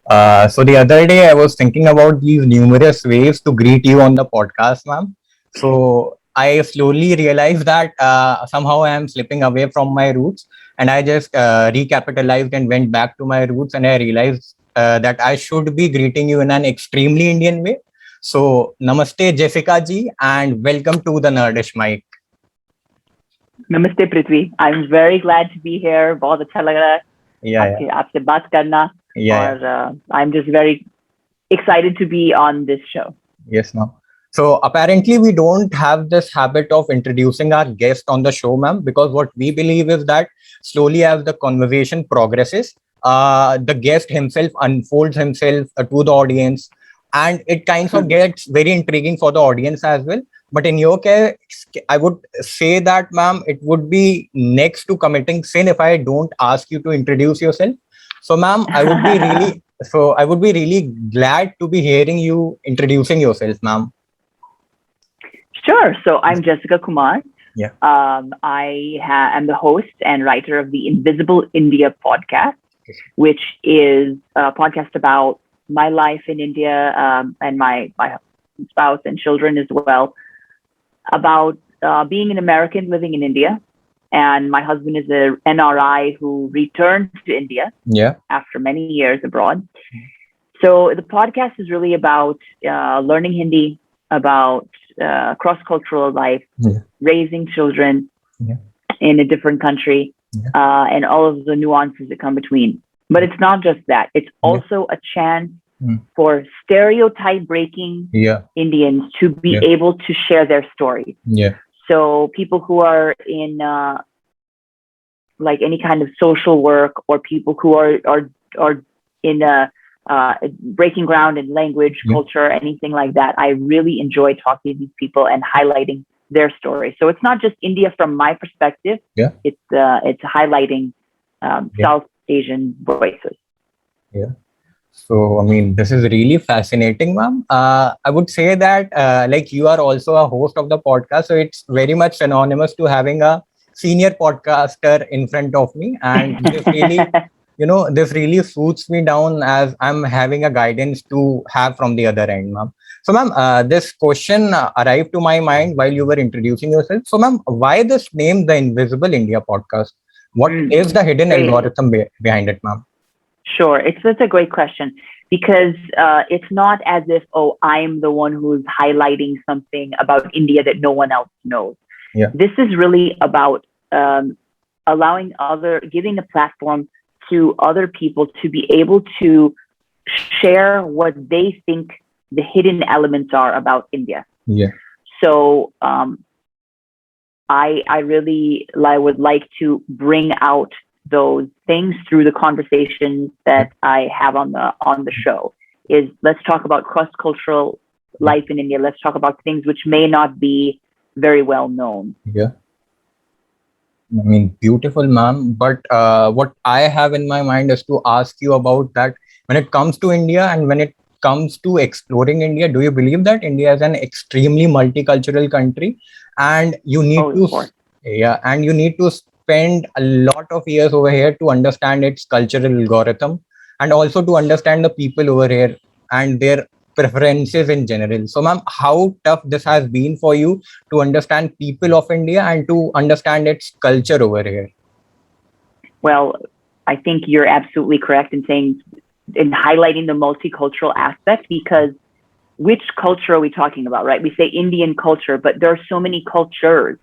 So the other day I was thinking about these numerous ways to greet you on the podcast, ma'am. So I slowly realized that somehow I am slipping away from my roots, and I just recapitalized and went back to my roots, and I realized that I should be greeting you in an extremely Indian way. So namaste, Jessica ji, and welcome to the Nerdish Mic. नमस्ते Prithvi I am very glad to be here बहुत अच्छा लग रहा है Yeah, yeah, आपके आपसे बात करना yeah, yeah. और I am just very excited to be on this show. Yes, ma'am. So apparently we don't have this habit of introducing our guest on the show, ma'am, because what we believe is that slowly as the conversation progresses, the guest himself unfolds himself to the audience, and it kind of gets very intriguing for the audience as well. But in your case, I would say that, ma'am, it would be next to committing sin if I don't ask you to introduce yourself. So, ma'am, I would be really glad to be hearing you introducing yourself, ma'am. Sure. So I'm Jessica Kumar. Yeah. Am the host and writer of the Invisible India podcast, which is a podcast about my life in India and my spouse and children as well, about being an American living in India. And my husband is an NRI who returned to India after many years abroad. So the podcast is really about learning Hindi, about cross-cultural life, raising children in a different country, and all of the nuances that come between. But it's not just that. It's also a chance for stereotype-breaking Indians to be able to share their stories. So people who are in like any kind of social work, or people who are in breaking ground in language, culture, anything like that, I really enjoy talking to these people and highlighting their story. So it's not just India from my perspective. It's highlighting South Asian voices. So, I mean, this is really fascinating, ma'am. I would say that, like, you are also a host of the podcast, so it's very much synonymous to having a senior podcaster in front of me, and this really, this really suits me down as I'm having a guidance to have from the other end, ma'am. So, ma'am, this question arrived to my mind while you were introducing yourself. So, ma'am, why this name, the Invisible India podcast? What is the hidden algorithm behind it, ma'am? Sure. That's a great question, because it's not as if, I'm the one who's highlighting something about India that no one else knows. This is really about giving a platform to other people to be able to share what they think the hidden elements are about India. So I would like to bring out those things through the conversations that I have on the show. Let's talk about cross-cultural life in India. Let's talk about things which may not be very well known. I mean, beautiful, ma'am. But what I have in my mind is to ask you about that. When it comes to India and when it comes to exploring India, do you believe that India is an extremely multicultural country, and you need you need to spend a lot of years over here to understand its cultural algorithm, and also to understand the people over here and their preferences in general. So, ma'am, how tough this has been for you to understand people of India and to understand its culture over here? Well, I think you're absolutely correct in highlighting the multicultural aspect, because which culture are we talking about, right? We say Indian culture, but there are so many cultures.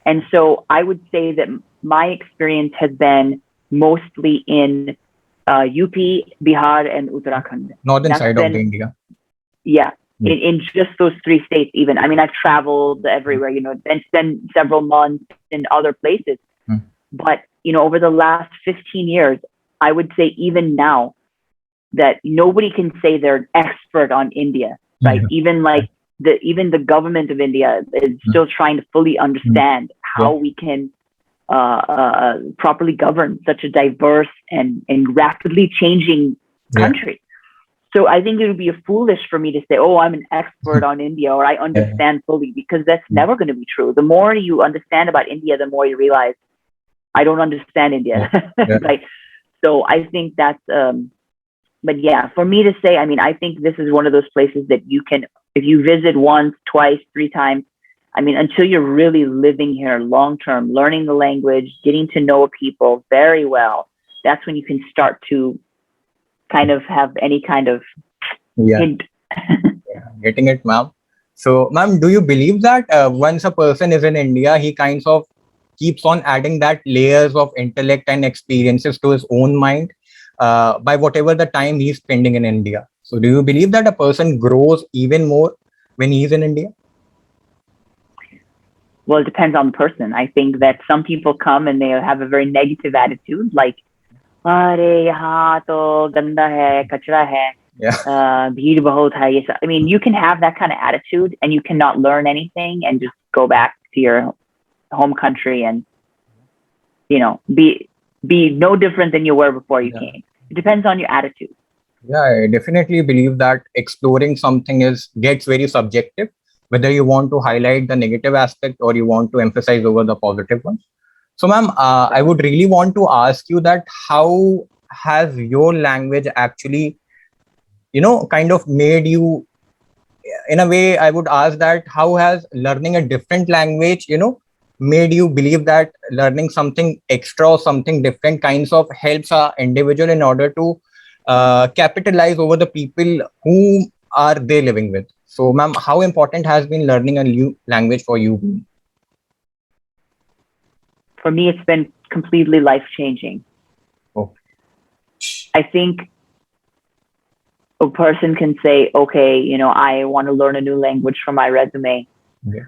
And so I would say that my experience has been mostly in UP, Bihar, and Uttarakhand. Northern side of India. In just those three states even. I mean, I've traveled everywhere, and spent several months in other places. But, over the last 15 years, I would say even now that nobody can say they're an expert on India, right? Even the government of India is still trying to fully understand how we can properly govern such a diverse and rapidly changing country. So I think it would be foolish for me to say, I'm an expert on India, or I understand fully, because that's never going to be true. The more you understand about India, the more you realize, I don't understand India, right? So I think that's but yeah, for me to say, I mean, I think this is one of those places that you can, if you visit once, twice, three times, I mean, until you're really living here long term, learning the language, getting to know people very well, that's when you can start to kind of have any kind of Yeah, hint. yeah, getting it, ma'am. So, ma'am, do you believe that once a person is in India, he kinds of keeps on adding that layers of intellect and experiences to his own mind by whatever the time he's spending in India? So, do you believe that a person grows even more when he's in India? Well, it depends on the person. I think that some people come and they have a very negative attitude, like, "Arey, yahan to ganda hai, kachra hai, Yeah, bheed bahut hai." Ye I mean, you can have that kind of attitude and you cannot learn anything and just go back to your home country and, be no different than you were before you yeah. came. It depends on your attitude. Yeah, I definitely believe that exploring something is gets very subjective, whether you want to highlight the negative aspect or you want to emphasize over the positive ones. So, ma'am, I would really want to ask you that how has your language actually, kind of made you, in a way, I would ask that how has learning a different language, made you believe that learning something extra or something different kinds of helps a individual in order to capitalize over the people whom are they living with. So, ma'am, how important has been learning a new language for you? For me, it's been completely life changing. Oh, I think a person can say, okay, I want to learn a new language for my resume, yeah.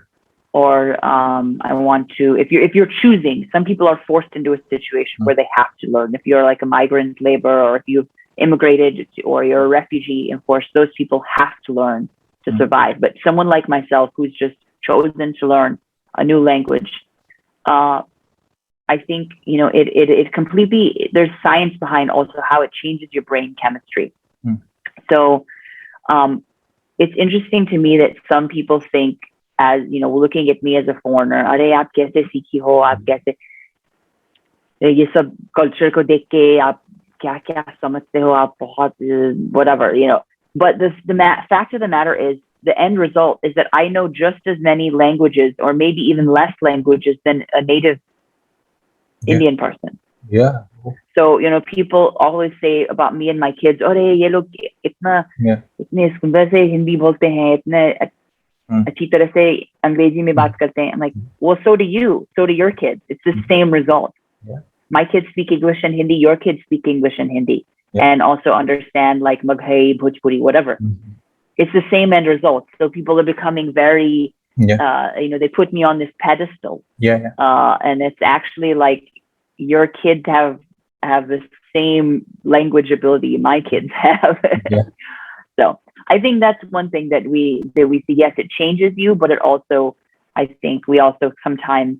or I want to. If you're choosing, some people are forced into a situation where they have to learn. If you're like a migrant laborer, or if you've immigrated, or you're a refugee, of course, those people have to learn to survive. But someone like myself, who's just chosen to learn a new language, I think it completely. There's science behind also how it changes your brain chemistry. So it's interesting to me that some people think, as looking at me as a foreigner, अरे आप कैसे सीखी हो, आप कैसे ये सब culture को देख के आप क्या क्या समझते हो, आप बहुत whatever. But the fact of the matter is, the end result is that I know just as many languages, or maybe even less languages, than a native Indian person. Yeah. So, people always say about me and my kids, "Ore, ye log itne सुंदर से हिंदी बोलते हैं, इतने अच्छी तरह से अंग्रेजी में बात करते हैं." I'm like, well, so do you. So do your kids. It's the same result. Yeah. My kids speak English and Hindi. Your kids speak English and Hindi. Yeah. And also understand like Maghai, Bhojpuri, whatever. It's the same end result. So people are becoming very, they put me on this pedestal. Yeah. And it's actually like your kids have the same language ability my kids have. Yeah. So I think that's one thing that we see. Yes, it changes you, but it also, I think we also sometimes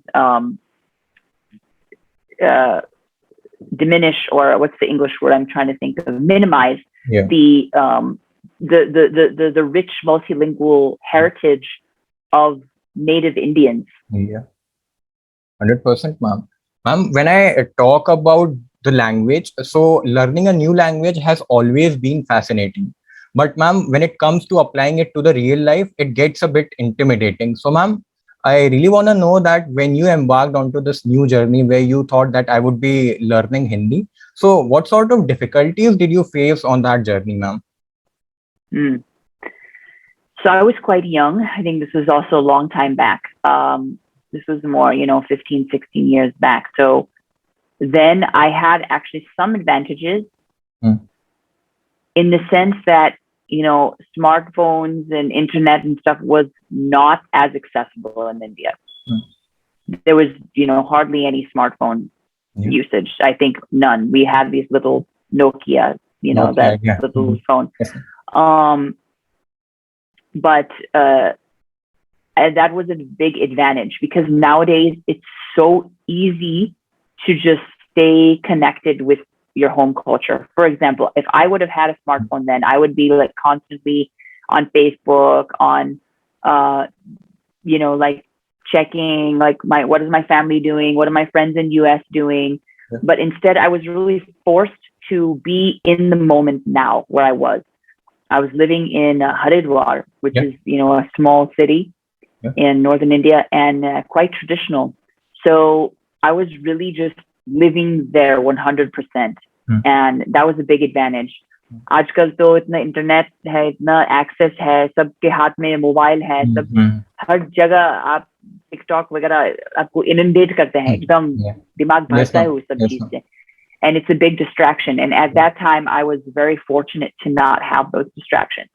diminish, or what's the English word I'm trying to think of? Minimize the rich multilingual heritage of native Indians. Yeah, 100%, ma'am. Ma'am, when I talk about the language, so learning a new language has always been fascinating. But ma'am, when it comes to applying it to the real life, it gets a bit intimidating. So ma'am, I really want to know that when you embarked onto this new journey where you thought that I would be learning Hindi, so what sort of difficulties did you face on that journey, ma'am? So I was quite young. I think this was also a long time back. This was more, 15, 16 years back. So then I had actually some advantages in the sense that, smartphones and internet and stuff was not as accessible in India. There was, hardly any smartphone usage. I think none. We had these little Nokia, little phone. Yes. But that was a big advantage, because nowadays it's so easy to just stay connected with your home culture. For example, if I would have had a smartphone then, I would be like constantly on Facebook, on like checking like what is my family doing, what are my friends in US doing. But instead I was really forced to be in the moment now where I was. I was living in Haridwar, which Yeah. is, a small city Yeah. in northern India and quite traditional. So I was really just living there 100%. And that was a big advantage. आजकल तो इतना internet है, इतना access है, सबके हाथ में mobile है, सब हर जगह आप टिकटॉक वगैरह आपको इनंडेट करते हैं, एकदम दिमाग भरता है उस सब चीज से. And it's a big distraction. And at that time, I was very fortunate to not have those distractions.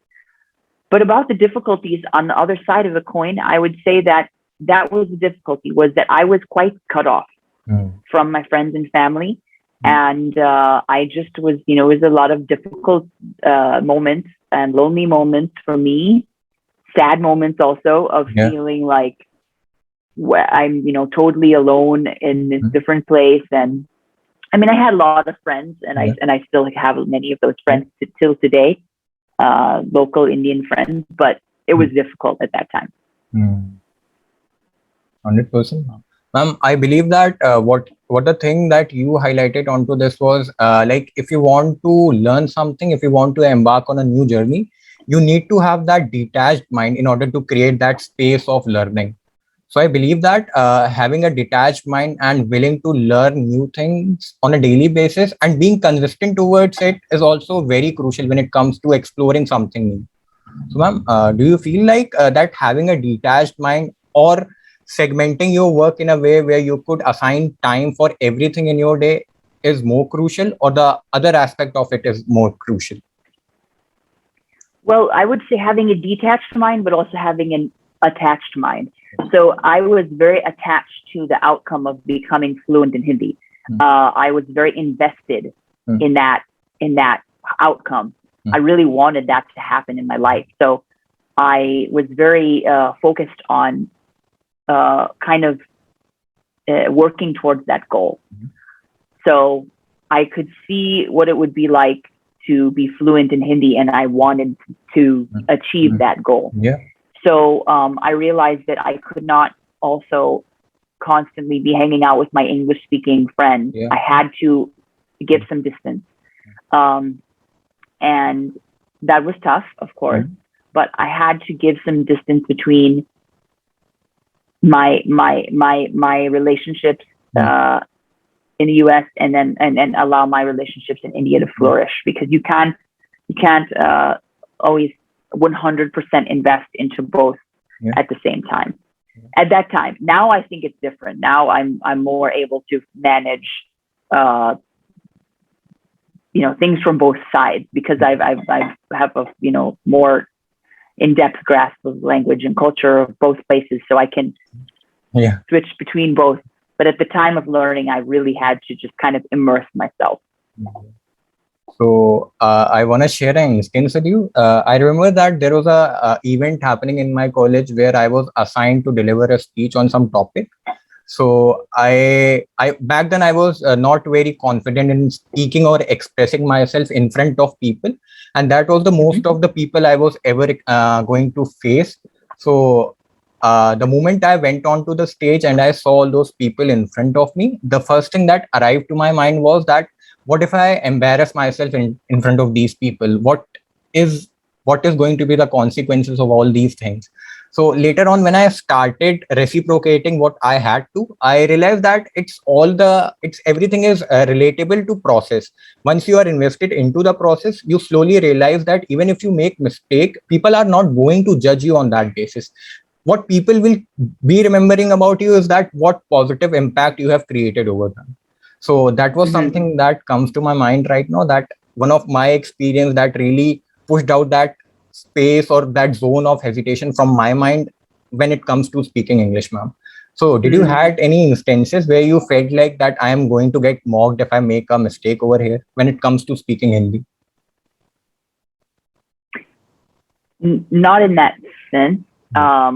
But about the difficulties on the other side of the coin, I would say that that was the difficulty, was that I was quite cut off from my friends and family. And I just was, it was a lot of difficult moments and lonely moments for me, sad moments also of feeling like I'm, totally alone in this different place. And I mean, I had a lot of friends, and I still have many of those friends till today, local Indian friends, but it was difficult at that time. 100%. Ma'am, I believe that what the thing that you highlighted onto this was like, if you want to learn something, if you want to embark on a new journey, you need to have that detached mind in order to create that space of learning. So I believe that having a detached mind and willing to learn new things on a daily basis and being consistent towards it is also very crucial when it comes to exploring something new. So, ma'am, do you feel like that having a detached mind or segmenting your work in a way where you could assign time for everything in your day is more crucial, or the other aspect of it is more crucial? Well, I would say having a detached mind, but also having an attached mind. So I was very attached to the outcome of becoming fluent in Hindi. I was very invested in that outcome. I really wanted that to happen in my life. So I was very focused on kind of working towards that goal. So I could see what it would be like to be fluent in Hindi, and I wanted to achieve that goal. So I realized that I could not also constantly be hanging out with my English speaking friends. I had to give some distance. And that was tough, of course, but I had to give some distance between my relationships in the US and then allow my relationships in India to flourish, because you can't always 100% invest into both at the same time. At that time, now I think it's different. Now I'm more able to manage things from both sides, because I have a more in-depth grasp of language and culture of both places, so I can switch between both. But at the time of learning, I really had to just kind of immerse myself. So I want to share an instance with you. I remember that there was a event happening in my college where I was assigned to deliver a speech on some topic. So I back then I was not very confident in speaking or expressing myself in front of people, and that was the most of the people I was ever going to face. So the moment I went onto the stage and I saw all those people in front of me, the first thing that arrived to my mind was that, what if I embarrass myself in front of these people? What is going to be the consequences of all these things? So later on, when I started reciprocating what I had to, I realized that everything is relatable to process. Once you are invested into the process, you slowly realize that even if you make mistake, people are not going to judge you on that basis. What people will be remembering about you is that what positive impact you have created over them. So that was something that comes to my mind right now, that one of my experience that really pushed out that space or that zone of hesitation from my mind when it comes to speaking English, ma'am. So did you had any instances where you felt like that I am going to get mocked if I make a mistake over here when it comes to speaking Hindi? Not in that sense. I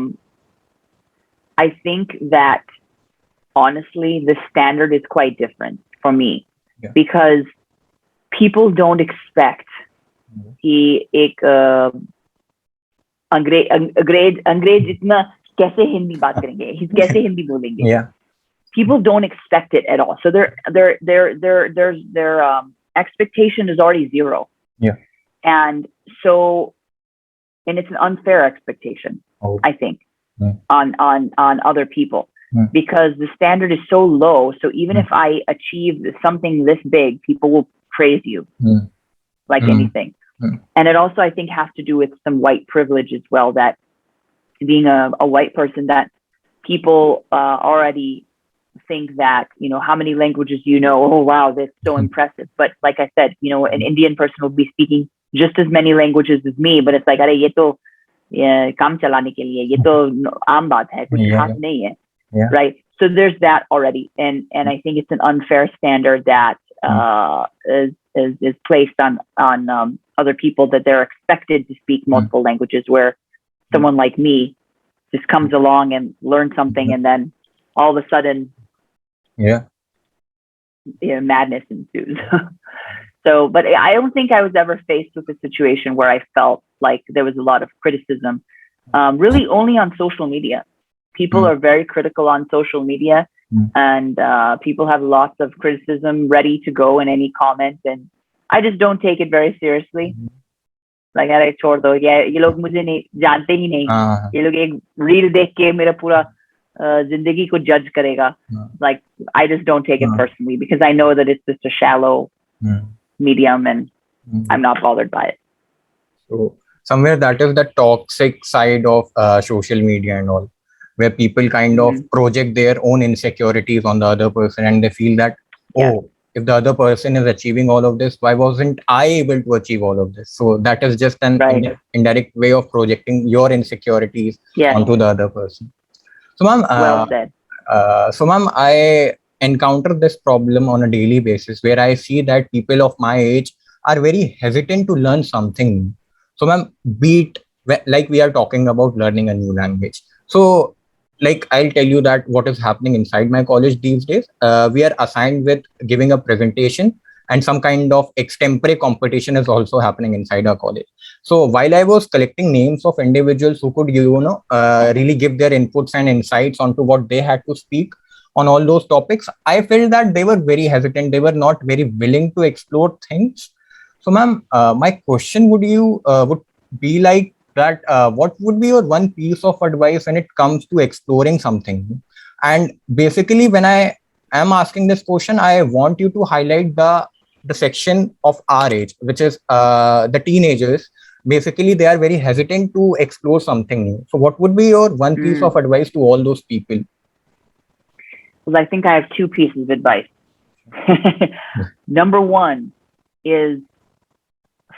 think that honestly, the standard is quite different for me, because people don't expect कि एक अंग्रेज इतना कैसे हिंदी बात करेंगे, कैसे हिंदी बोलेंगे. People don't expect it at all. So their expectation is already zero. Yeah. And so, and it's an unfair expectation, I think, on other people, because the standard is so low. So even if I achieve something this big, people will praise you like anything. And it also, I think, has to do with some white privilege as well, that being a white person, that people already think that, you know, how many languages you know? Oh, wow, that's so impressive. But like I said, you know, an Indian person will be speaking just as many languages as me, but it's like, अरे ये तो काम चलाने के लिए, ये तो आम बात है, कुछ खास नहीं है, right? So there's that already, and I think it's an unfair standard that is placed on other people, that they're expected to speak multiple languages, where someone like me just comes along and learns something, and then all of a sudden, madness ensues. So, but I don't think I was ever faced with a situation where I felt like there was a lot of criticism. Really, only on social media. People are very critical on social media, and people have lots of criticism ready to go in any comment, and I just don't take it very seriously. Like, अरे छोड़ दो, ये लोग मुझे नहीं जानते ही नहीं, ये लोग एक रील देख के मेरा पूरा जिंदगी को judge करेगा. Like, I just don't take it personally, because I know that it's just a shallow medium, and I'm not bothered by it. So somewhere that is the toxic side of social media and all, where people kind of project their own insecurities on the other person, and they feel that, if the other person is achieving all of this, why wasn't I able to achieve all of this? So that is just an indirect way of projecting your insecurities onto the other person. So ma'am, well said. I encounter this problem on a daily basis, where I see that people of my age are very hesitant to learn something new. So ma'am, like we are talking about learning a new language. So like, I'll tell you that what is happening inside my college these days. We are assigned with giving a presentation, and some kind of extempore competition is also happening inside our college. So while I was collecting names of individuals who could, really give their inputs and insights onto what they had to speak on all those topics, I felt that they were very hesitant. They were not very willing to explore things. So ma'am, my question would be like that, what would be your one piece of advice when it comes to exploring something? And basically, when I am asking this question, I want you to highlight the section of our age, which is the teenagers. Basically, they are very hesitant to explore something new. So what would be your one piece of advice to all those people? Well, I think I have two pieces of advice. Number one is,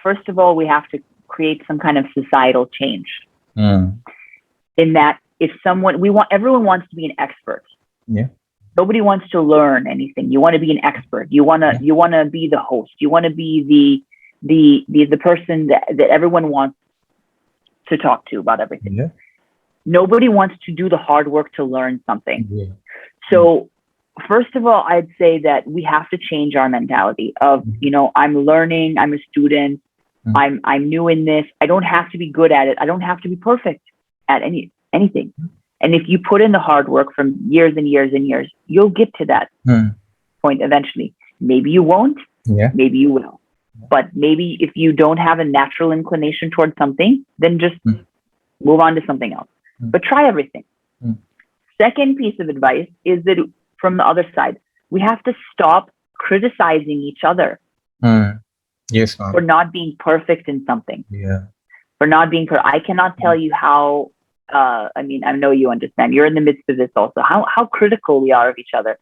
first of all, we have to create some kind of societal change. In that, if everyone wants to be an expert. Yeah. Nobody wants to learn anything. You want to be an expert. You want to be the host. You want to be the person that everyone wants to talk to about everything. Yeah. Nobody wants to do the hard work to learn something. Yeah. So first of all, I'd say that we have to change our mentality of, I'm learning, I'm a student, I'm new in this. I don't have to be good at it. I don't have to be perfect at anything. And if you put in the hard work from years and years and years, you'll get to that point eventually. Maybe you won't, maybe you will. But maybe if you don't have a natural inclination towards something, then just move on to something else. But try everything. Second piece of advice is that from the other side, we have to stop criticizing each other. Yes, ma'am. For not being perfect in something. Yeah. For not being perfect. I cannot tell you how, I know you understand. You're in the midst of this also. How critical we are of each other.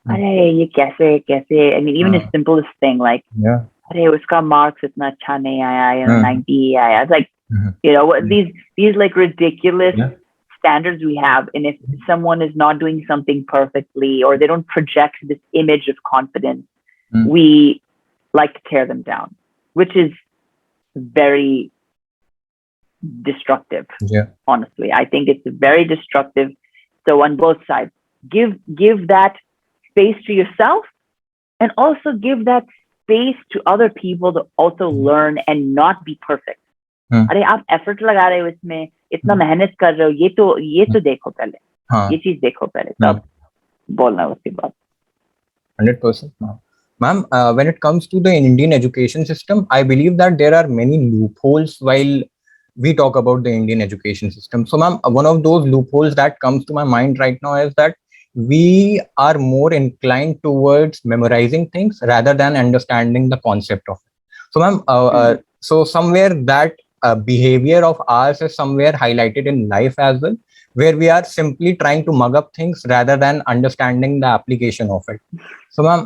Arey, ye kaise? I mean, even the simplest thing, like, arey, uska marks itna acha nahi aaya, 90 aaya. It's like, these like ridiculous standards we have. And if someone is not doing something perfectly, or they don't project this image of confidence, we like to tear them down, which is very destructive. Honestly, I think it's very destructive. So on both sides, give that space to yourself, and also give that space to other people to also learn and not be perfect. अरे आप effort लगा रहे हो इसमें, इतना मेहनत कर रहे हो, ये तो देखो पहले, ये चीज देखो पहले, तब बोलना उसके बाद. 100%. Ma'am, when it comes to the Indian education system, I believe that there are many loopholes while we talk about the Indian education system. So, ma'am, one of those loopholes that comes to my mind right now is that we are more inclined towards memorizing things rather than understanding the concept of it. So, ma'am, so somewhere that behavior of ours is somewhere highlighted in life as well, where we are simply trying to mug up things rather than understanding the application of it. So, ma'am,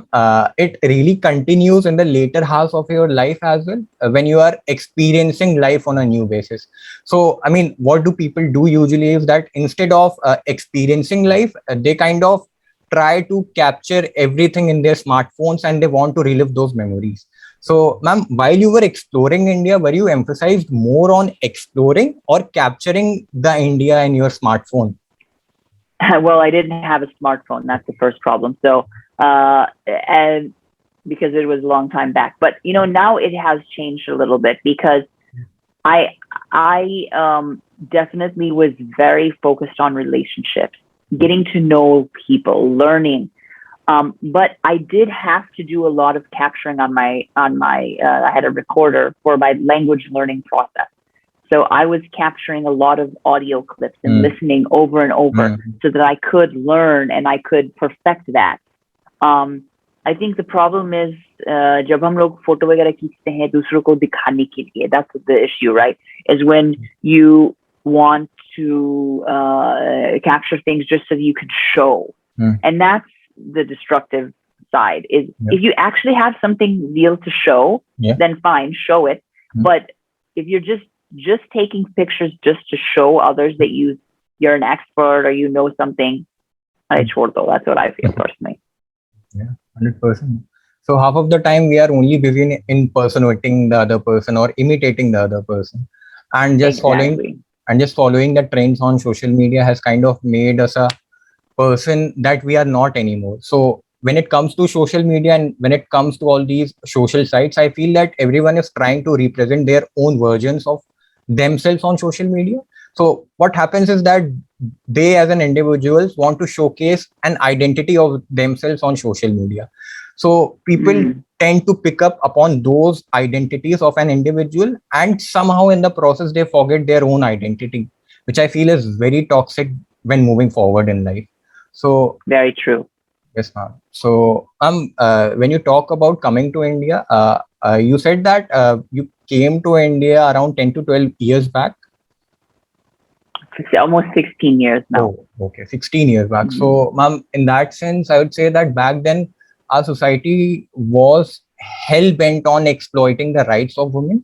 it really continues in the later half of your life as well, when you are experiencing life on a new basis. So, I mean, what do people do usually is that instead of experiencing life, they kind of try to capture everything in their smartphones and they want to relive those memories. So, ma'am, while you were exploring India, were you emphasized more on exploring or capturing the India in your smartphone? Well, I didn't have a smartphone. That's the first problem. So, and because it was a long time back, but now it has changed a little bit because I I definitely was very focused on relationships, getting to know people, learning. But I did have to do a lot of capturing on my. I had a recorder for my language learning process. So I was capturing a lot of audio clips and Mm, listening over and over mm, so that I could learn and I could perfect that. Um, I think the problem is जब हम लोग photo वगैरह खींचते हैं दूसरों को दिखाने के लिए, that's the issue, right? Is when you want to capture things just so you could show, mm, and that's the destructive side. Is yeah, if you actually have something real to show, yeah, then fine, show it. mm, But if you're just taking pictures just to show others that you're an expert or you know something, mm. that's what I feel personally. Yeah, 100%. So half of the time we are only busy in impersonating the other person or imitating the other person, and just following Exactly. the trends on social media has kind of made us a person that we are not anymore. So when it comes to social media and when it comes to all these social sites, I feel that everyone is trying to represent their own versions of themselves on social media. So what happens is that they as an individuals want to showcase an identity of themselves on social media. So people Mm. tend to pick up upon those identities of an individual, and somehow in the process they forget their own identity, which I feel is very toxic when moving forward in life. So Very true. yes, ma'am. So when you talk about coming to India, you said that you came to India around 10 to 12 years back. It's almost 16 years now. Oh, okay, 16 years back. Mm. So, ma'am, in that sense, I would say that back then our society was hell bent on exploiting the rights of women.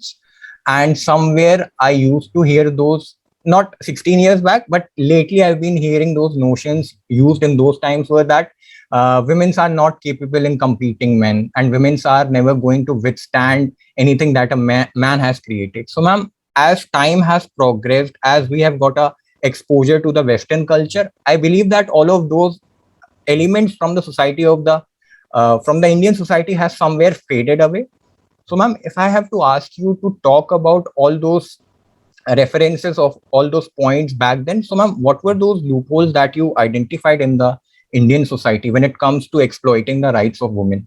And somewhere I used to hear those, not 16 years back, but lately I've been hearing those notions used in those times were that women are not capable in competing men, and women are never going to withstand anything that a man has created. So, ma'am, as time has progressed, as we have got a exposure to the Western culture, I believe that all of those elements from the society of the from the Indian society has somewhere faded away. So, ma'am, if I have to ask you to talk about all those references of all those points back then, so, ma'am, what were those loopholes that you identified in the Indian society when it comes to exploiting the rights of women?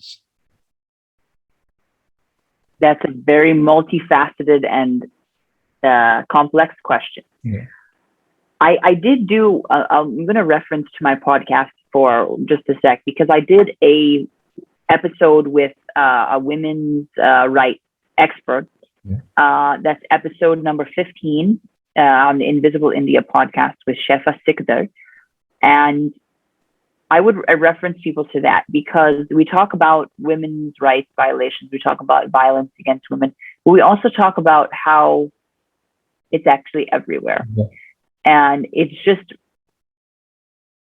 That's a very multifaceted and complex question. Yeah. I did do, I'm going to reference to my podcast for just a sec because I did a episode with a women's rights expert. Yeah. That's episode number 15 on the Invisible India podcast with Shefa Sikdar. And I would reference people to that because we talk about women's rights violations. We talk about violence against women. But we also talk about how it's actually everywhere. Yeah. And it just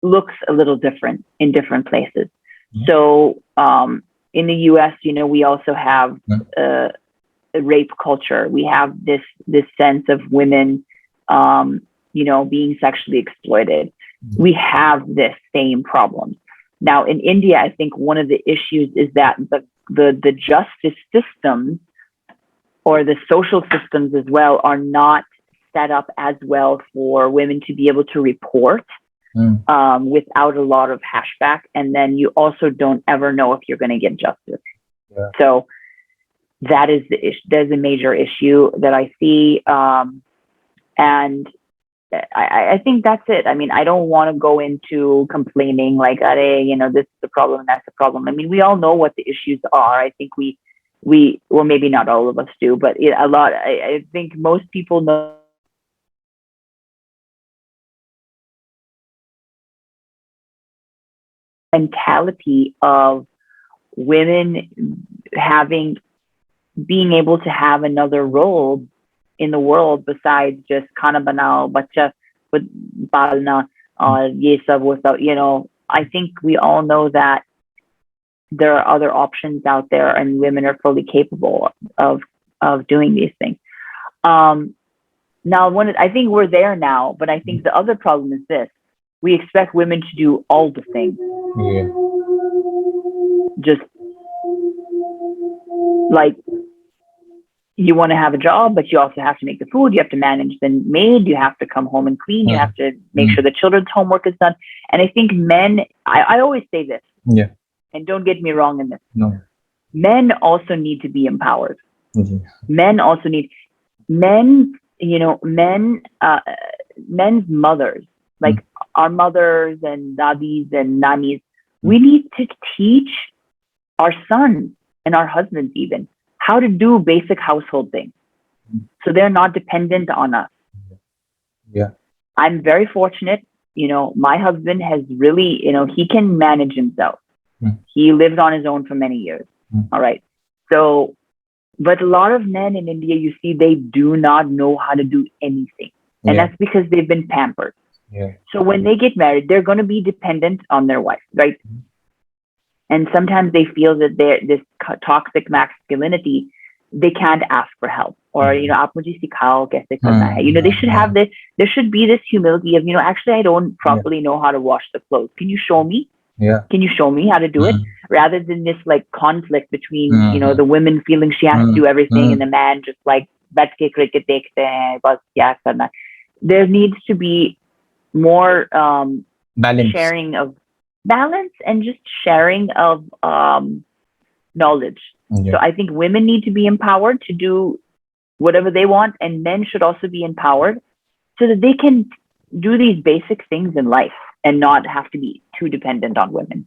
looks a little different in different places. Yeah. So in the US, we also have a rape culture. We have this sense of women, being sexually exploited. We have this same problem. Now in India, I think one of the issues is that the justice systems or the social systems as well are not set up as well for women to be able to report without a lot of hashback. And then you also don't ever know if you're going to get justice. Yeah. So that is the issue. There's a major issue that I see, and I think that's it. I mean, I don't want to go into complaining like, this is the problem and that's the problem. I mean, we all know what the issues are. I think well, maybe not all of us do, but a lot. I think most people know mentality of women having being able to have another role in the world besides just खाना बनाओ बच्चा पालना और ये सब वो सब. I think we all know that there are other options out there and women are fully capable of doing these things. Now I think we're there now, but I think the other problem is this: we expect women to do all the things. Yeah. Just like you want to have a job, but you also have to make the food. You have to manage the maid. You have to come home and clean. You have to make sure the children's homework is done. And I think men, I always say this. Yeah. And don't get me wrong in this. No. Men also need to be empowered. Yeah. Men also need men's mothers, like our mothers and dadis and nannies. We need to teach our sons and our husbands even how to do basic household things, so they're not dependent on us. Yeah. I'm very fortunate. My husband has really, he can manage himself. He lived on his own for many years. All right. So, but a lot of men in India, you see, they do not know how to do anything. And that's because they've been pampered. Yeah. So when they get married, they're going to be dependent on their wife, right? And sometimes they feel that this toxic masculinity, they can't ask for help. Or, aap mujhe sikhao kaise karna hai. They should have this, there should be this humility of, actually, I don't properly know how to wash the clothes. Can you show me? Yeah. Can you show me how to do it? Rather than this like conflict between, the women feeling she has to do everything and the man just like, bat ke cricket dekhte hain, bas kya karna. There needs to be more sharing of balance and just sharing of knowledge. So I think women need to be empowered to do whatever they want, and men should also be empowered so that they can do these basic things in life and not have to be too dependent on women.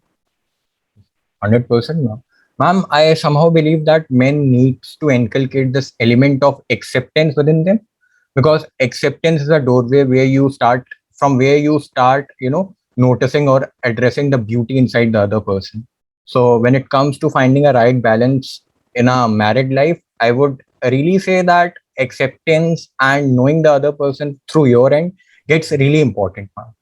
100%, ma'am. Ma'am, I somehow believe that men needs to inculcate this element of acceptance within them, because acceptance is a doorway where you start noticing or addressing the beauty inside the other person. So when it comes to finding a right balance in a married life, I would really say that acceptance and knowing the other person through your end gets really important, ma'am.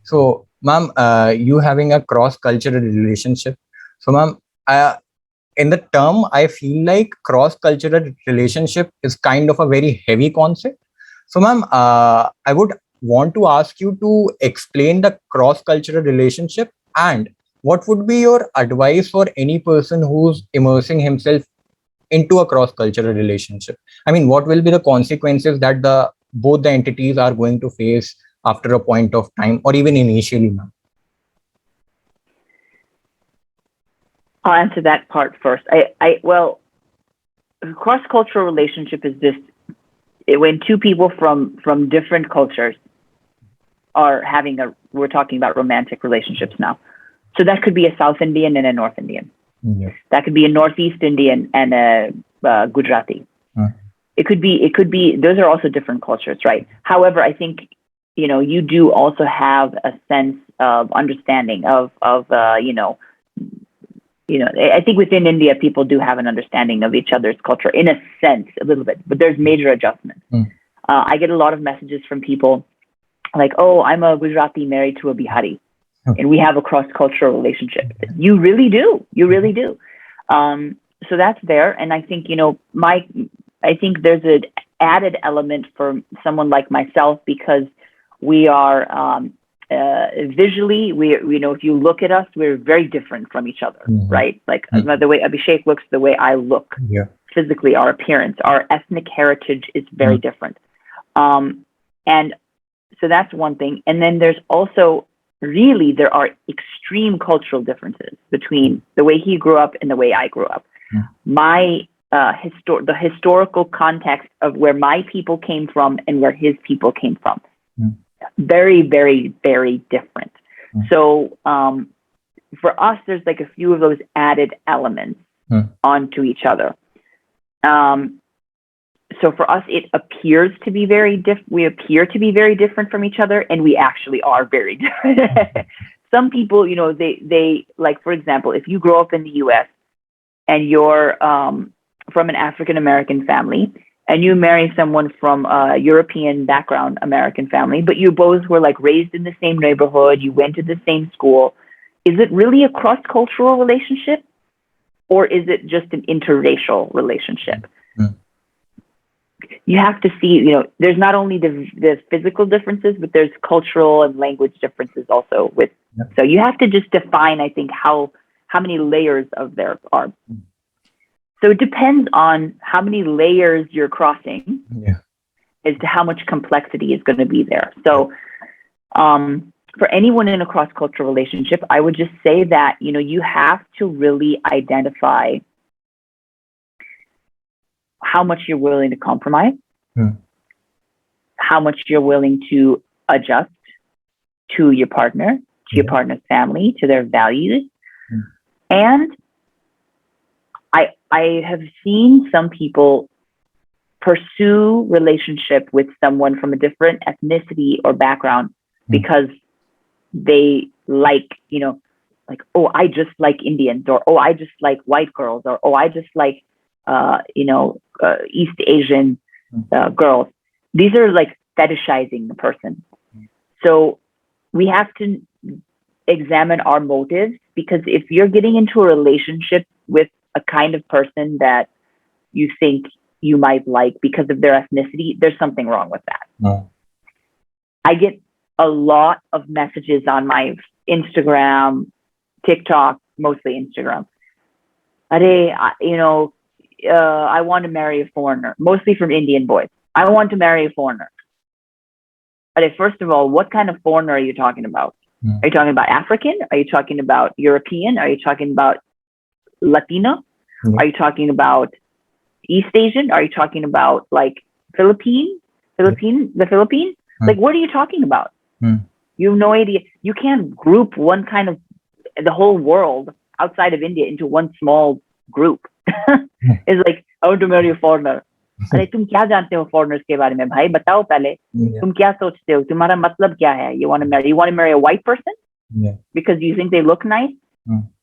So, ma'am, you having a cross-cultural relationship. So, ma'am, in the term, I feel like cross-cultural relationship is kind of a very heavy concept. So, ma'am, I would want to ask you to explain the cross-cultural relationship, and what would be your advice for any person who's immersing himself into a cross-cultural relationship? I mean, what will be the consequences that both the entities are going to face after a point of time, or even initially, ma'am? I'll answer that part first. Well, cross-cultural relationship is just when two people from different cultures are we're talking about romantic relationships now. So that could be a South Indian and a North Indian. Yeah. That could be a Northeast Indian and a Gujarati. It could be, those are also different cultures, right? However, I think, you do also have a sense of understanding of I think within India, people do have an understanding of each other's culture in a sense, a little bit, but there's major adjustments. I get a lot of messages from people like, oh, I'm a Gujarati married to a Bihari, and we have a cross-cultural relationship. You really do. You really do. So that's there. And I think, I think there's an added element for someone like myself, because we are visually, if you look at us, we're very different from each other, right? Like the way Abhishek looks, the way I look, physically, our appearance, our ethnic heritage is very different. And so that's one thing. And then there's also there are extreme cultural differences between the way he grew up and the way I grew up. my the historical context of where my people came from and where his people came from. Very, very, very different. So for us, there's like a few of those added elements onto each other. So for us, it appears to be we appear to be very different from each other, and we actually are very different. Some people, you know, they like, for example, if you grow up in the US and you're from an African American family and you marry someone from a European background American family, but you both were like raised in the same neighborhood, you went to the same school, is it really a cross-cultural relationship, or is it just an interracial relationship? You have to see, you know, there's not only the physical differences, but there's cultural and language differences also with. So you have to just define, I think, how many layers of there are. So it depends on how many layers you're crossing as to how much complexity is going to be there. So for anyone in a cross-cultural relationship, I would just say that, you know, you have to really identify how much you're willing to compromise, how much you're willing to adjust to your partner, to your partner's family, to their values. And I have seen some people pursue relationship with someone from a different ethnicity or background because they like, you know, like, oh, I just like Indians, or oh, I just like white girls, or oh, I just like East Asian girls. These are like fetishizing the person. So we have to examine our motives, because if you're getting into a relationship with a kind of person that you think you might like because of their ethnicity, there's something wrong with that. I get a lot of messages on my Instagram, TikTok, mostly Instagram. I want to marry a foreigner, mostly from Indian boys. I want to marry a foreigner. First of all, what kind of foreigner are you talking about? Are you talking about African? Are you talking about European? Are you talking about Latino? Are you talking about East Asian? Are you talking about like the Philippines? Like, what are you talking about? You have no idea. You can't group one kind of the whole world outside of India into one small group. It's like, I want to marry a foreigner. अरे तुम क्या जानते हो foreigners के बारे में भाई, बताओ पहले तुम क्या सोचते हो, तुम्हारा मतलब क्या है? You want to marry a white person because you think they look nice?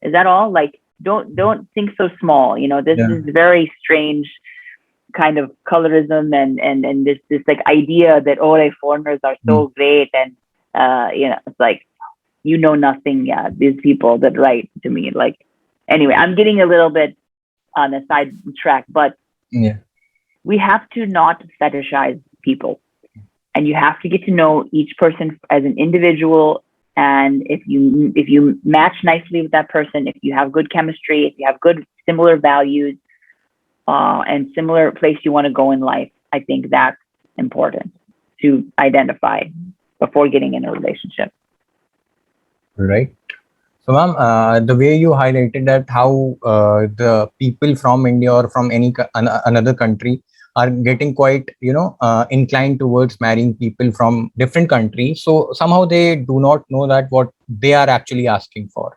Is that all? Like, don't think so small. You know, this is very strange kind of colorism and this like idea that foreigners are so great, and it's like, you know nothing. These people that write to me, like, anyway, I'm getting a little bit on a side track, but we have to not fetishize people, and you have to get to know each person as an individual. And if you match nicely with that person, if you have good chemistry, if you have good similar values and similar place you want to go in life, I think that's important to identify before getting in a relationship. Right. So, ma'am, the way you highlighted that how the people from India or from another country are getting quite, inclined towards marrying people from different countries. So somehow they do not know that what they are actually asking for.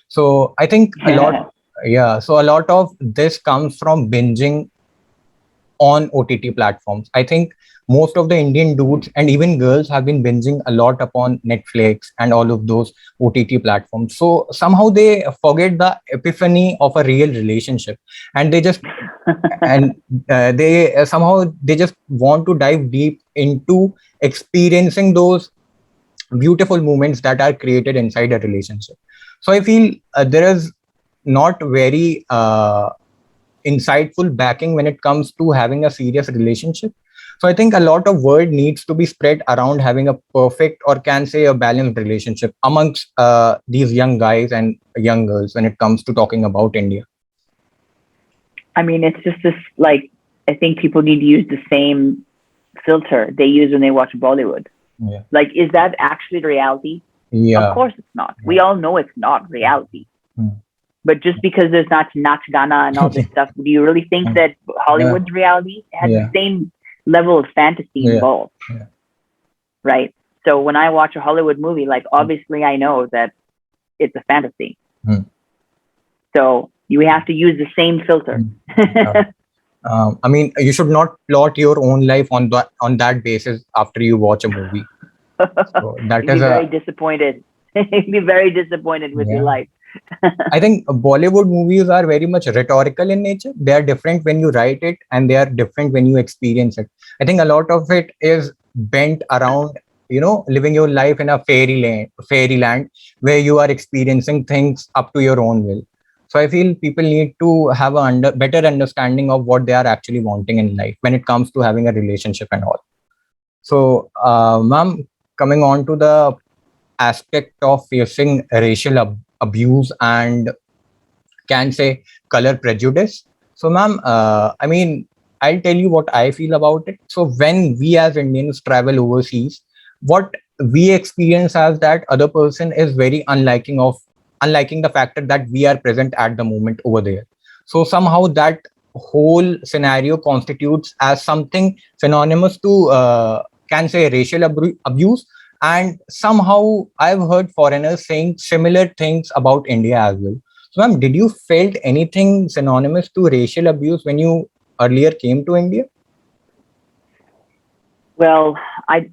So I think a lot of this comes from binging on OTT platforms. I think most of the Indian dudes and even girls have been binging a lot upon Netflix and all of those OTT platforms. So somehow they forget the epiphany of a real relationship, and they just they just want to dive deep into experiencing those beautiful moments that are created inside a relationship. So I feel there is not very insightful backing when it comes to having a serious relationship. So I think a lot of word needs to be spread around having a perfect, or can say a balanced relationship amongst these young guys and young girls when it comes to talking about India. I mean, it's just this, like, I think people need to use the same filter they use when they watch Bollywood. Yeah. Like, is that actually the reality? Yeah. Of course it's not. We all know it's not reality. But just because there's not Nach Gana and all this stuff, do you really think that Hollywood's reality has the same level of fantasy involved? Right? So when I watch a Hollywood movie, like obviously I know that it's a fantasy. So you have to use the same filter. I mean, you should not plot your own life on that basis after you watch a movie. So that You'd be very disappointed. You'd be very disappointed with your life. I think Bollywood movies are very much rhetorical in nature. They are different when you write it, and they are different when you experience it. I think a lot of it is bent around, living your life in a fairyland where you are experiencing things up to your own will. So I feel people need to have a better understanding of what they are actually wanting in life when it comes to having a relationship and all. So, ma'am, coming on to the aspect of facing racial abuse and can say color prejudice. So, ma'am, I mean, I'll tell you what I feel about it. So, when we as Indians travel overseas, what we experience as that other person is very unliking the factor that we are present at the moment over there. So somehow that whole scenario constitutes as something synonymous to can say racial abuse. And somehow I've heard foreigners saying similar things about India as well. So, ma'am, did you felt anything synonymous to racial abuse when you earlier came to India? Well, I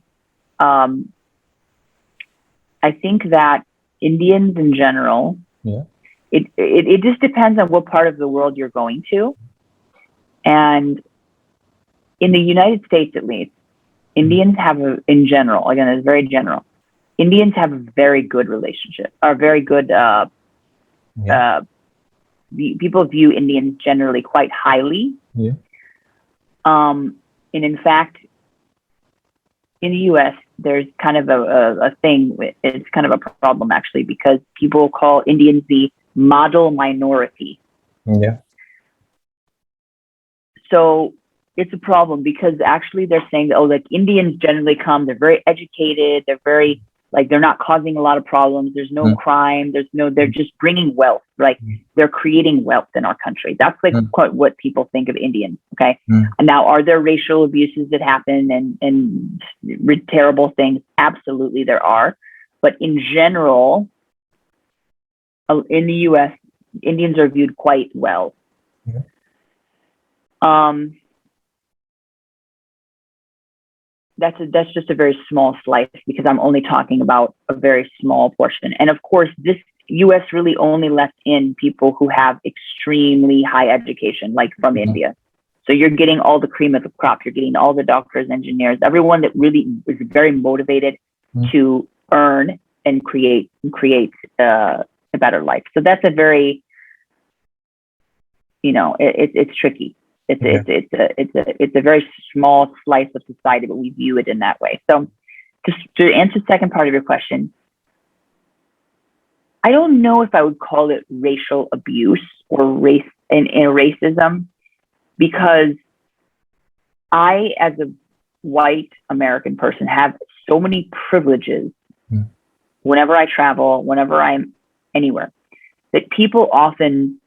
think that Indians in general, it just depends on what part of the world you're going to. And in the United States, at least, Indians have, in general, again, it's very general, Indians have a very good relationship, or very good, people view Indians generally quite highly. And in fact, in the US, there's kind of a thing, it's kind of a problem actually, because people call Indians the model minority. So it's a problem because actually they're saying that, like Indians generally come, they're very educated, they're very, like, they're not causing a lot of problems, there's no crime, they're just bringing wealth, like they're creating wealth in our country. That's like quite what people think of Indians, okay? And now, are there racial abuses that happen and terrible things? Absolutely there are. But in general, in the US, Indians are viewed quite well. That's just a very small slice, because I'm only talking about a very small portion. And of course, this US really only lets in people who have extremely high education, like from India. So you're getting all the cream of the crop. You're getting all the doctors, engineers, everyone that really is very motivated to earn and create a better life. So that's a very, it's tricky. It's a very small slice of society, but we view it in that way. So just to answer the second part of your question, I don't know if I would call it racial abuse or racism, because I, as a white American person, have so many privileges whenever I travel, whenever I'm anywhere, that people often,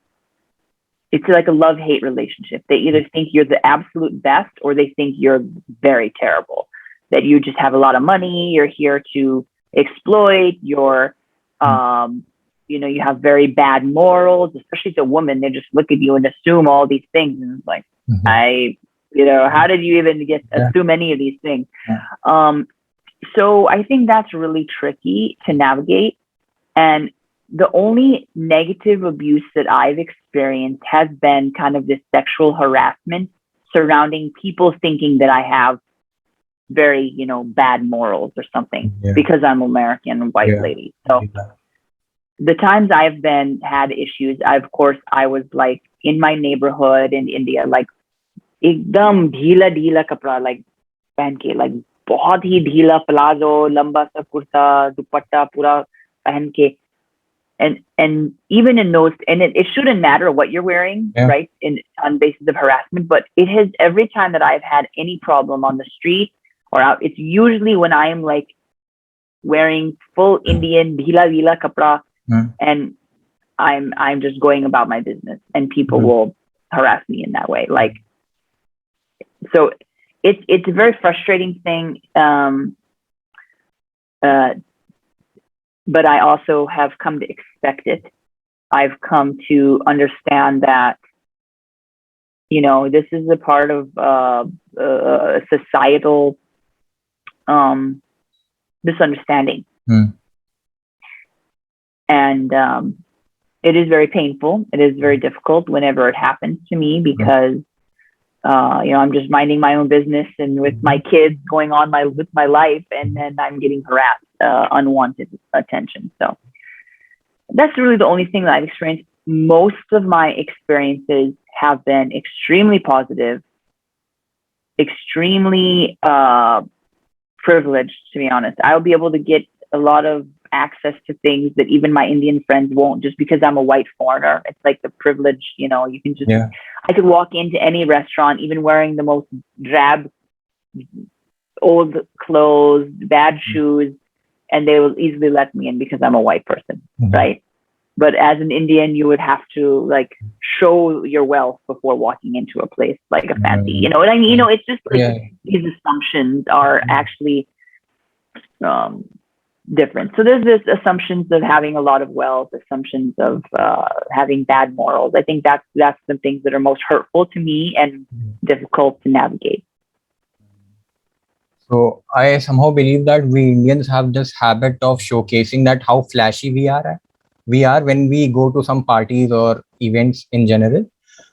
it's like a love-hate relationship. They either think you're the absolute best, or they think you're very terrible, that you just have a lot of money, you're here to exploit, you have very bad morals, especially as a woman. They just look at you and assume all these things. And it's like, how did you even assume any of these things? So I think that's really tricky to navigate. And the only negative abuse that I've experienced has been kind of this sexual harassment surrounding people thinking that I have very, bad morals or something because I'm American white lady. So the times I've had issues, I was like in my neighborhood in India, like ekdam ढीला कपड़ा, like पहन के, like बहुत ही ढीला palazzo, लंबा सा कुर्ता, दुपट्टा पूरा पहन के. And even in those, and it shouldn't matter what you're wearing, right? On basis of harassment, but it has, every time that I've had any problem on the street or out, it's usually when I am like wearing full Indian dhila kapra, and I'm just going about my business, and people will harass me in that way. Like, so it's a very frustrating thing. But I also have come to expect it. I've come to understand that, this is a part of societal misunderstanding. And it is very painful. It is very difficult whenever it happens to me, because I'm just minding my own business and with my kids going on with my life, and then I'm getting harassed, unwanted attention. So that's really the only thing that I've experienced. Most of my experiences have been extremely positive, extremely privileged, to be honest. I'll be able to get a lot of access to things that even my Indian friends won't, just because I'm a white foreigner. It's like the privilege, you can just, I could walk into any restaurant, even wearing the most drab, old clothes, bad shoes, and they will easily let me in because I'm a white person, right? But as an Indian, you would have to show your wealth before walking into a place like a fancy, you know what I mean? It's just these assumptions are actually different. So there's this assumptions of having a lot of wealth, assumptions of having bad morals. I think that's the things that are most hurtful to me and difficult to navigate. So I somehow believe that we Indians have this habit of showcasing that how flashy we are. We are when we go to some parties or events in general.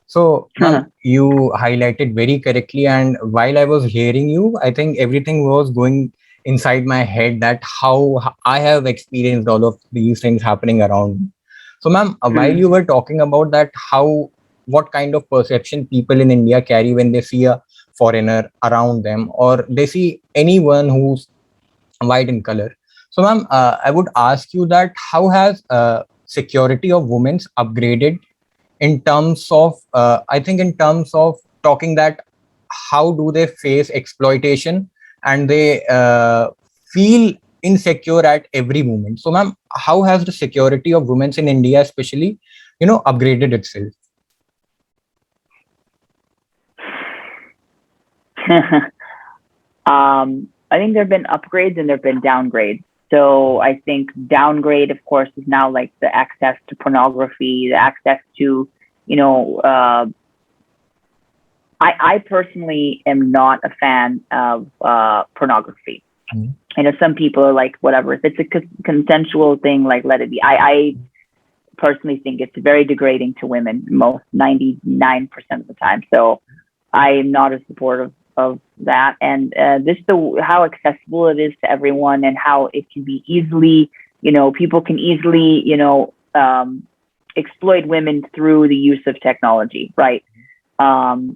So, ma'am, you highlighted very correctly. And while I was hearing you, I think everything was going inside my head that how I have experienced all of these things happening around me. So, ma'am, while you were talking about that, what kind of perception people in India carry when they see a foreigner around them, or they see anyone who's white in color. So, ma'am, I would ask you that how has security of women's upgraded in terms of, I think in terms of talking that how do they face exploitation and they feel insecure at every moment. So, ma'am, how has the security of women in India, especially, upgraded itself? I think there have been upgrades and there have been downgrades. So I think downgrade, of course, is now like the access to pornography, the access to, I personally am not a fan of pornography. Some people are like, whatever, if it's a consensual thing, like, let it be. I personally think it's very degrading to women, 99% of the time. So I am not a supporter of that. And how accessible it is to everyone, and how it can be easily, people can easily, exploit women through the use of technology, right? So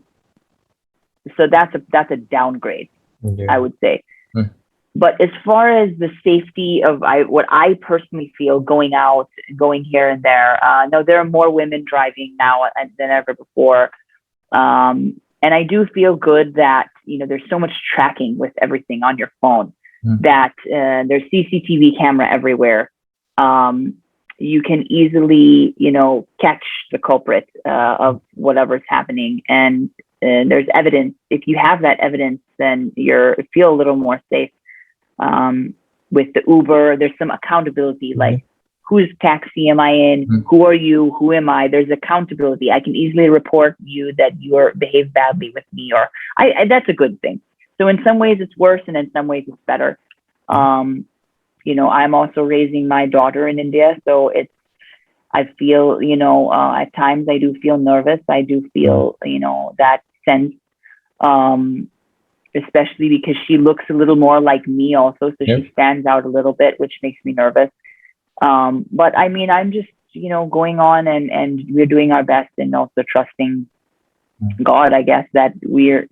that's a downgrade, I would say. But as far as the safety of what I personally feel going here and there, no, there are more women driving now than ever before. And I do feel good that, there's so much tracking with everything on your phone, that there's CCTV camera everywhere. You can easily, catch the culprit of whatever's happening. And there's evidence. If you have that evidence, then you feel a little more safe. With the Uber, there's some accountability, like whose taxi am I in? Who are you? Who am I? There's accountability. I can easily report you that you behaved badly with me, or that's a good thing. So in some ways it's worse, and in some ways it's better. I'm also raising my daughter in India, so I feel, at times I do feel nervous. I do feel, that sense, especially because she looks a little more like me also. So she stands out a little bit, which makes me nervous. But I mean, I'm just, going on and we're doing our best, and also trusting God, I guess, that we're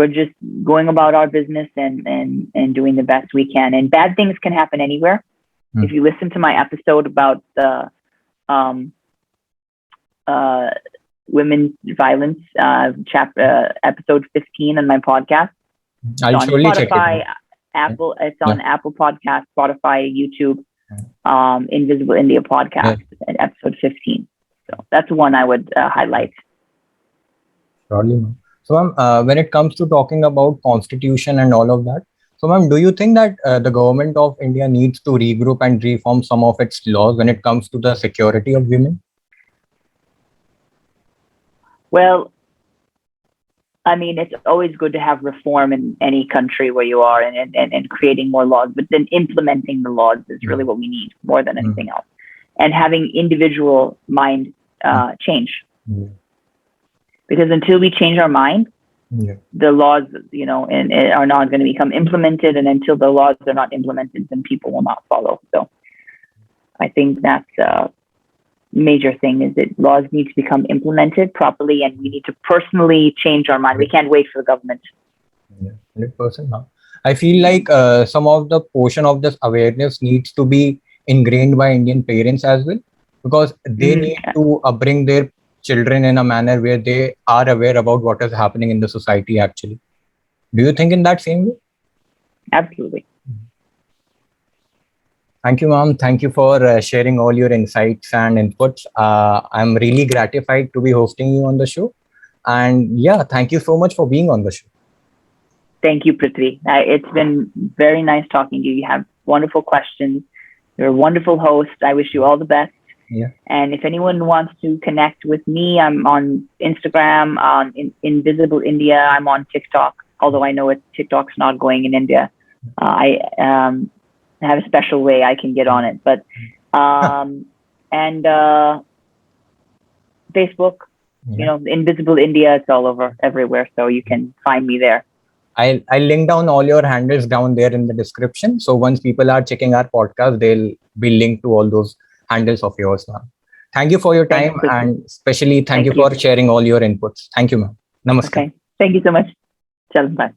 just going about our business and doing the best we can. And bad things can happen anywhere. If you listen to my episode about the women's violence, episode 15 on my podcast, I'll surely check it out. Apple, it's on Apple Podcast, Spotify, YouTube. Invisible India Yeah, podcast, episode 15. So that's one I would highlight. surely, ma'am. So, ma'am, when it comes to talking about constitution and all of that, so, ma'am, do you think that the government of India needs to regroup and reform some of its laws when it comes to the security of women? Well, I mean, it's always good to have reform in any country where you are, and creating more laws, but then implementing the laws is really what we need more than Mm. anything else. And having individual mind change. Yeah. Because until we change our mind, Yeah. the laws, and are not going to become implemented. And until the laws are not implemented, then people will not follow. So I think that's a major thing, is that laws need to become implemented properly, and we need to personally change our mind. We can't wait for the government. Yeah, 100% now. I feel like some of the portion of this awareness needs to be ingrained by Indian parents as well, because they need to bring their children in a manner where they are aware about what is happening in the society actually. Do you think in that same way? Absolutely. Thank you, ma'am. Thank you for sharing all your insights and inputs. I'm really gratified to be hosting you on the show. And yeah, thank you so much for being on the show. Thank you, Prithvi. It's been very nice talking to you. You have wonderful questions. You're a wonderful host. I wish you all the best. Yeah. And if anyone wants to connect with me, I'm on Instagram, on Invisible India. I'm on TikTok, although I know TikTok's not going in India. I have a special way I can get on it. But and Facebook, Invisible India, it's all over everywhere. So you can find me there. I'll link down all your handles down there in the description. So once people are checking our podcast, they'll be linked to all those handles of yours, ma'am. Thank you for your time, and especially thank you for sharing all your inputs. Thank you, ma'am. Namaskar. Okay. Thank you so much. Chal, bye.